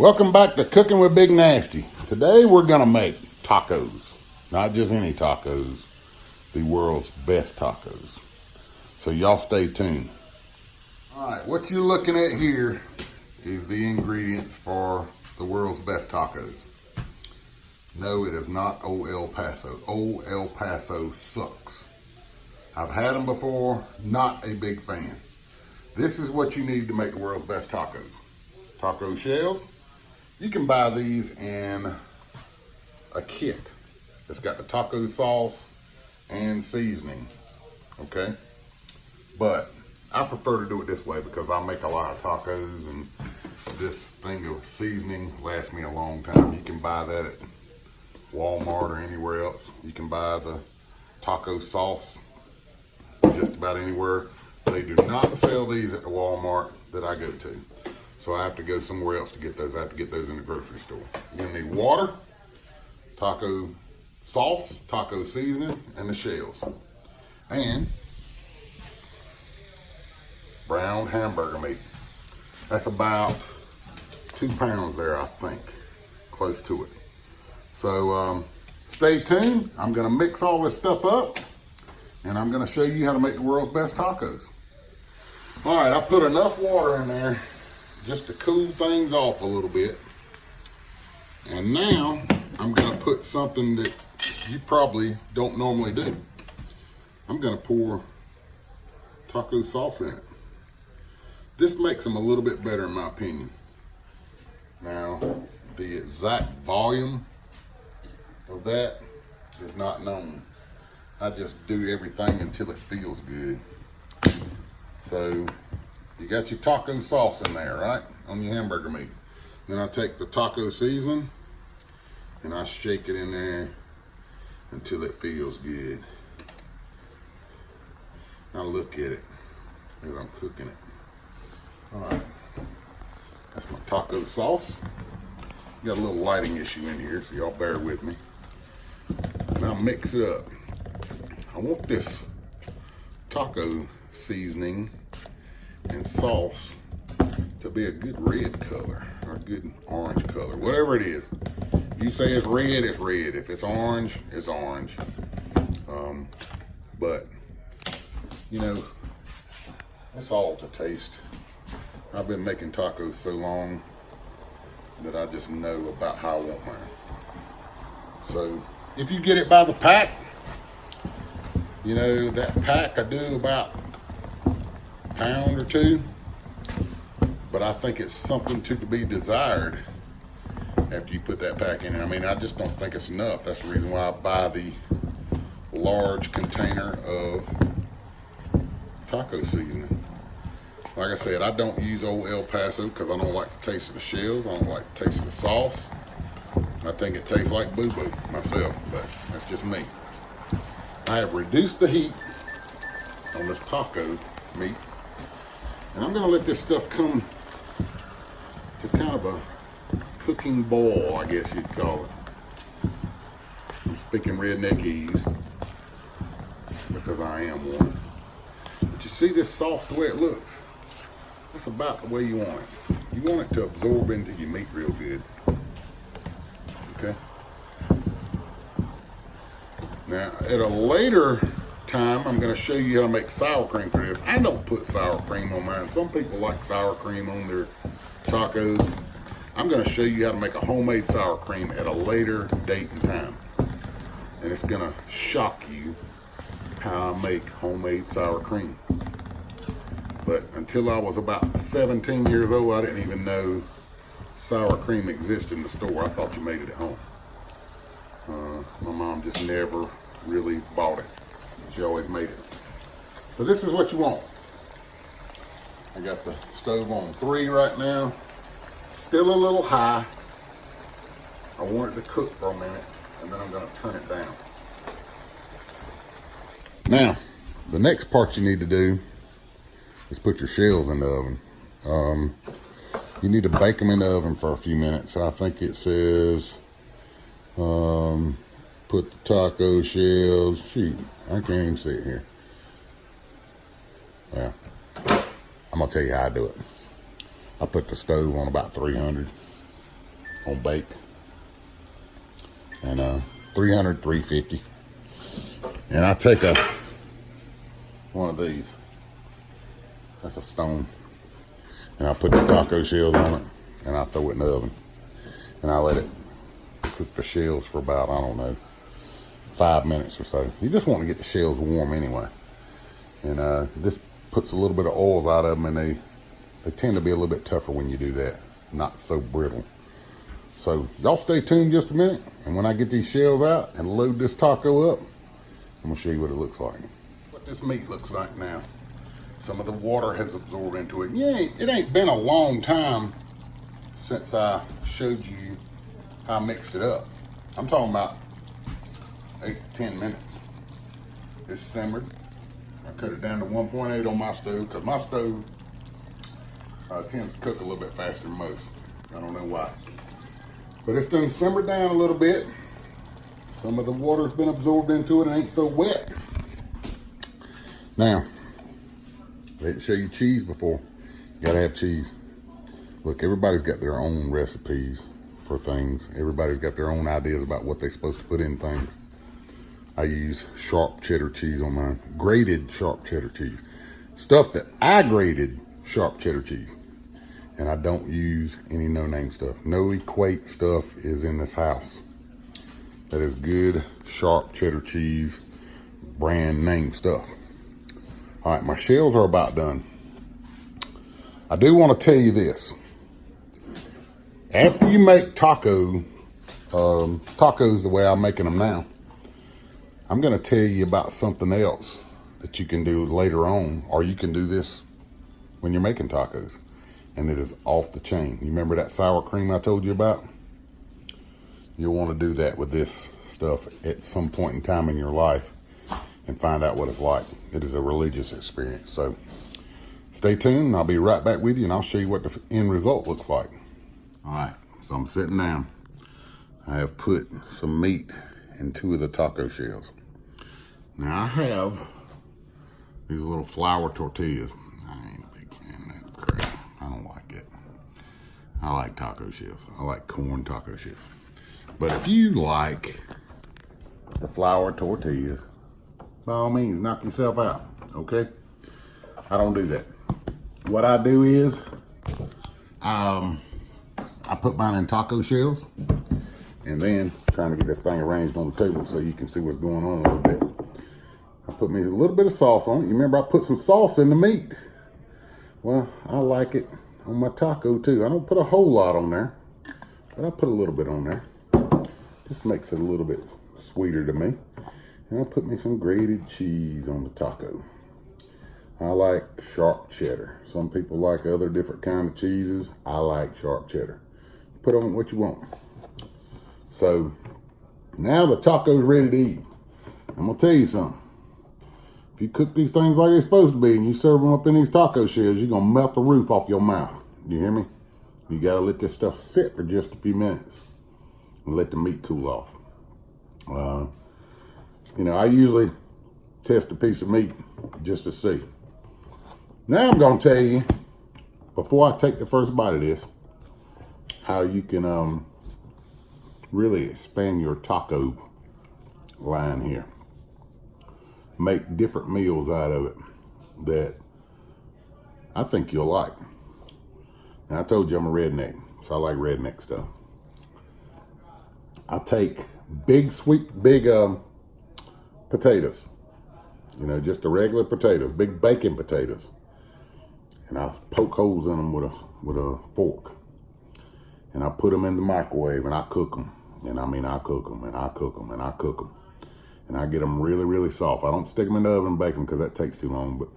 Welcome back to Cooking with Big Nasty. Today we're gonna make tacos. Not just any tacos, the world's best tacos. So y'all stay tuned. All right, what you're looking at here is the ingredients for the world's best tacos. No, it is not Old El Paso. Old El Paso sucks. I've had them before, not a big fan. This is what you need to make the world's best tacos. Taco shells. You can buy these in a kit. It's got the taco sauce and seasoning, okay? But I prefer to do it this way because I make a lot of tacos and this thing of seasoning lasts me a long time. You can buy that at Walmart or anywhere else. You can buy the taco sauce just about anywhere. They do not sell these at the Walmart that I go to. So I have to go somewhere else to get those. I have to get those in the grocery store. You're gonna need water, taco sauce, taco seasoning, and the shells. And browned hamburger meat. That's about 2 pounds there, I think. Close to it. So stay tuned. I'm gonna mix all this stuff up and I'm gonna show you how to make the world's best tacos. All right, I put enough water in there just to cool things off a little bit. And now I'm gonna put something that you probably don't normally do. I'm gonna pour taco sauce in it. This makes them a little bit better in my opinion. Now, the exact volume of that is not known. I just do everything until it feels good. So, you got your taco sauce in there, right? On your hamburger meat. Then I take the taco seasoning and I shake it in there until it feels good. Now look at it as I'm cooking it. All right, that's my taco sauce. Got a little lighting issue in here, so y'all bear with me. Now mix it up. I want this taco seasoning and sauce to be a good red color or a good orange color, whatever it is. If you say it's red, it's red. If it's orange, it's orange. But you know, it's all to taste. I've been making tacos so long that I just know about how I want mine. So if you get it by the pack, you know, that pack I do about a pound or 2, but I think it's something to be desired after you put that pack in there. I mean, I just don't think it's enough. That's the reason why I buy the large container of taco seasoning. Like I said, I don't use Old El Paso because I don't like the taste of the shells. I don't like the taste of the sauce. I think it tastes like boo-boo myself, but that's just me. I have reduced the heat on this taco meat, and I'm gonna let this stuff come to kind of a cooking boil, I guess you'd call it. I'm speaking redneckese because I am one. But you see this sauce, the way it looks? That's about the way you want it. You want it to absorb into your meat real good. Okay? Now, at a later time, I'm going to show you how to make sour cream for this. I don't put sour cream on mine. Some people like sour cream on their tacos. I'm going to show you how to make a homemade sour cream at a later date and time. And it's going to shock you how I make homemade sour cream. But until I was about 17 years old, I didn't even know sour cream existed in the store. I thought you made it at home. My mom just never really bought it. She always made it. So this is what you want. I got the stove on 3 right now. Still a little high. I want it to cook for a minute, and then I'm going to turn it down. Now, the next part you need to do is put your shells in the oven. You need to bake them in the oven for a few minutes. I think it says put the taco shells. Shoot, I can't even see it here. Well, I'm gonna tell you how I do it. I put the stove on about 300. on bake. And 300, 350. And I take one of these. That's a stone. And I put the taco shells on it, and I throw it in the oven. And I let it cook the shells for about, I don't know, 5 minutes or so. You just want to get the shells warm anyway. And this puts a little bit of oils out of them, and they tend to be a little bit tougher when you do that, not so brittle. So y'all stay tuned just a minute, and when I get these shells out and load this taco up, I'm gonna show you what it looks like. What this meat looks like now. Some of the water has absorbed into it. It ain't been a long time since I showed you how I mixed it up. I'm talking about 8 to 10 minutes. It's simmered. I cut it down to 1.8 on my stove, because my stove tends to cook a little bit faster than most. I don't know why. But it's done simmered down a little bit. Some of the water's been absorbed into it and ain't so wet. Now, I didn't show you cheese before. You gotta have cheese. Look, everybody's got their own recipes for things. Everybody's got their own ideas about what they're supposed to put in things. I use sharp cheddar cheese on mine. Grated sharp cheddar cheese. Stuff that I grated sharp cheddar cheese. And I don't use any no-name stuff. No Equate stuff is in this house. That is good, sharp cheddar cheese, brand name stuff. All right, my shells are about done. I do want to tell you this. After you make tacos the way I'm making them now, I'm going to tell you about something else that you can do later on, or you can do this when you're making tacos. And it is off the chain. You remember that sour cream I told you about? You'll want to do that with this stuff at some point in time in your life and find out what it's like. It is a religious experience. So stay tuned. I'll be right back with you, and I'll show you what the end result looks like. All right, so I'm sitting down. I have put some meat in 2 of the taco shells. Now I have these little flour tortillas. I ain't a big fan of that crap. I don't like it. I like taco shells. I like corn taco shells. But if you like the flour tortillas, by all means, knock yourself out, okay? I don't do that. What I do is, I put mine in taco shells, and then trying to get this thing arranged on the table so you can see what's going on a little bit. I put me a little bit of sauce on it. You remember I put some sauce in the meat. Well, I like it on my taco too. I don't put a whole lot on there, but I put a little bit on there. Just makes it a little bit sweeter to me. And I put me some grated cheese on the taco. I like sharp cheddar. Some people like other different kind of cheeses. I like sharp cheddar. Put on what you want. So now the taco's ready to eat. I'm gonna tell you something. If you cook these things like they're supposed to be and you serve them up in these taco shells, you're gonna melt the roof off your mouth. You hear me? You gotta let this stuff sit for just a few minutes and let the meat cool off. I usually test a piece of meat just to see. Now I'm gonna tell you, before I take the first bite of this, how you can really expand your taco line here. Make different meals out of it that I think you'll like. And I told you I'm a redneck, so I like redneck stuff. I take big potatoes, just the regular potatoes, big baking potatoes, and I poke holes in them with a fork, and I put them in the microwave and I cook them. And I mean, I cook them and I cook them and I cook them. And I get them really, really soft. I don't stick them in the oven and bake them because that takes too long. But,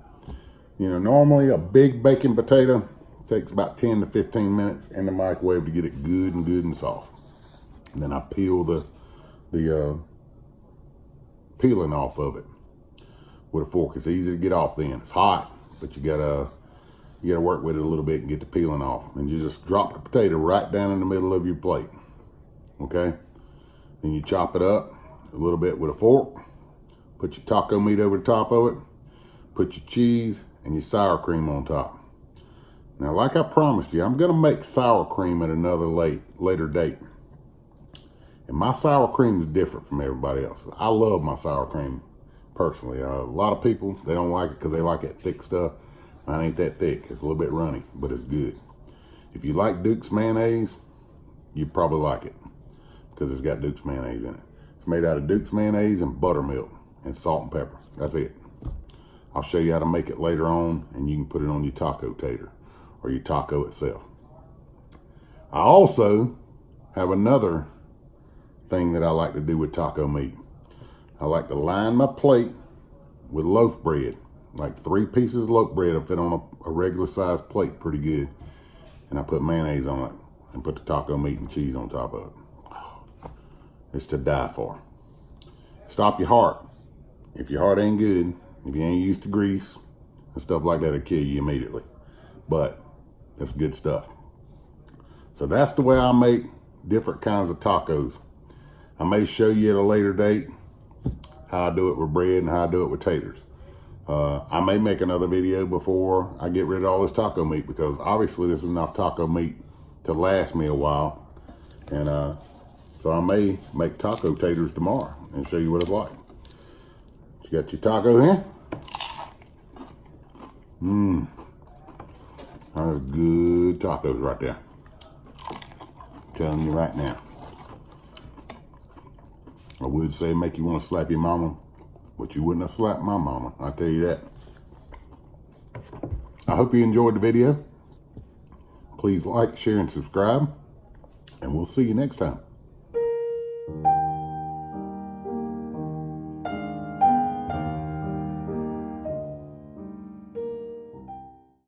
normally a big baking potato takes about 10 to 15 minutes in the microwave to get it good and soft. And then I peel the peeling off of it with a fork. It's easy to get off then. It's hot, but you gotta work with it a little bit and get the peeling off. And you just drop the potato right down in the middle of your plate. Okay? Then you chop it up a little bit with a fork, put your taco meat over the top of it, put your cheese and your sour cream on top. Now, like I promised you, I'm going to make sour cream at another later date. And my sour cream is different from everybody else. I love my sour cream, personally. A lot of people, they don't like it because they like that thick stuff. Mine ain't that thick. It's a little bit runny, but it's good. If you like Duke's mayonnaise, you probably like it because it's got Duke's mayonnaise in it. It's made out of Duke's mayonnaise and buttermilk and salt and pepper. That's it. I'll show you how to make it later on, and you can put it on your taco tater or your taco itself. I also have another thing that I like to do with taco meat. I like to line my plate with loaf bread, like 3 pieces of loaf bread will fit on a regular sized plate pretty good. And I put mayonnaise on it and put the taco meat and cheese on top of it. It's to die for. Stop your heart. If your heart ain't good, if you ain't used to grease and stuff like that, it'll kill you immediately. But that's good stuff. So that's the way I make different kinds of tacos. I may show you at a later date how I do it with bread and how I do it with taters. I may make another video before I get rid of all this taco meat, because obviously there's enough taco meat to last me a while. And so I may make taco taters tomorrow and show you what it's like. You got your taco here? That's good tacos right there. I'm telling you right now. I would say make you want to slap your mama, but you wouldn't have slapped my mama. I'll tell you that. I hope you enjoyed the video. Please like, share, and subscribe. And we'll see you next time.